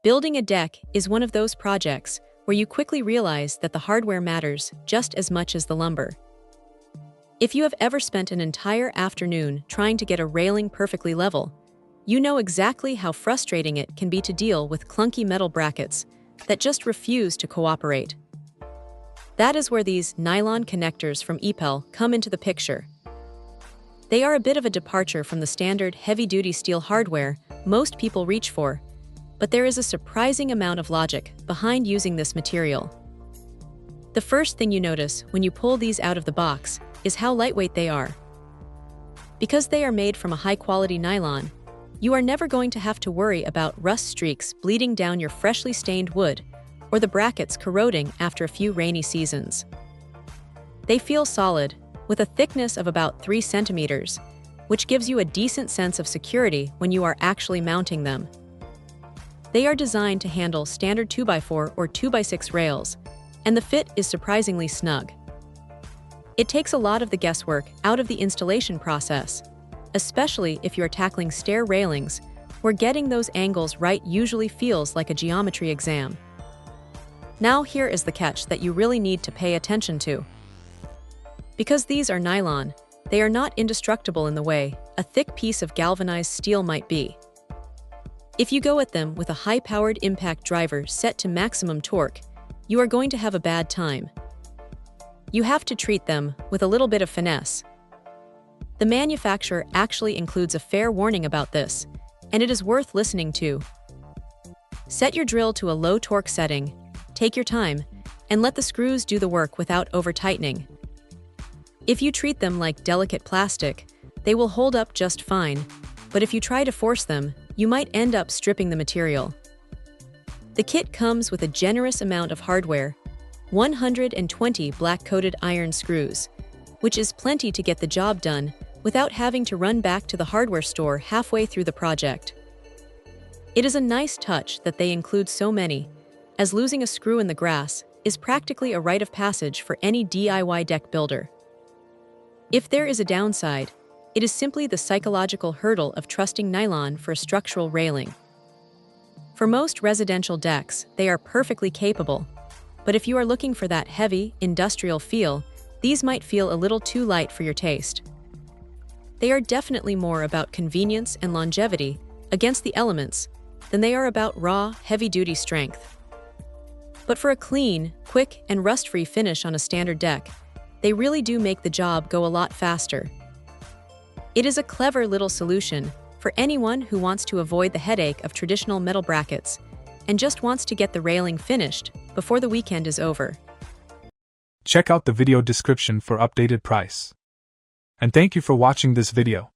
Building a deck is one of those projects where you quickly realize that the hardware matters just as much as the lumber. If you have ever spent an entire afternoon trying to get a railing perfectly level, you know exactly how frustrating it can be to deal with clunky metal brackets that just refuse to cooperate. That is where these nylon connectors from Eapele come into the picture. They are a bit of a departure from the standard heavy-duty steel hardware most people reach for, but there is a surprising amount of logic behind using this material. The first thing you notice when you pull these out of the box is how lightweight they are. Because they are made from a high-quality nylon, you are never going to have to worry about rust streaks bleeding down your freshly stained wood or the brackets corroding after a few rainy seasons. They feel solid, with a thickness of about 3 centimeters, which gives you a decent sense of security when you are actually mounting them. They are designed to handle standard 2x4 or 2x6 rails, and the fit is surprisingly snug. It takes a lot of the guesswork out of the installation process, especially if you're tackling stair railings, where getting those angles right usually feels like a geometry exam. Now here is the catch that you really need to pay attention to. Because these are nylon, they are not indestructible in the way a thick piece of galvanized steel might be. If you go at them with a high-powered impact driver set to maximum torque, you are going to have a bad time. You have to treat them with a little bit of finesse. The manufacturer actually includes a fair warning about this, and it is worth listening to. Set your drill to a low torque setting, take your time, and let the screws do the work without over-tightening. If you treat them like delicate plastic, they will hold up just fine, but if you try to force them, you might end up stripping the material. The kit comes with a generous amount of hardware, 120 black-coated iron screws, which is plenty to get the job done without having to run back to the hardware store halfway through the project. It is a nice touch that they include so many, as losing a screw in the grass is practically a rite of passage for any DIY deck builder. If there is a downside, it is simply the psychological hurdle of trusting nylon for a structural railing. For most residential decks, they are perfectly capable, but if you are looking for that heavy, industrial feel, these might feel a little too light for your taste. They are definitely more about convenience and longevity against the elements than they are about raw, heavy-duty strength. But for a clean, quick, and rust-free finish on a standard deck, they really do make the job go a lot faster. It is a clever little solution for anyone who wants to avoid the headache of traditional metal brackets and just wants to get the railing finished before the weekend is over. Check out the video description for updated price. And thank you for watching this video.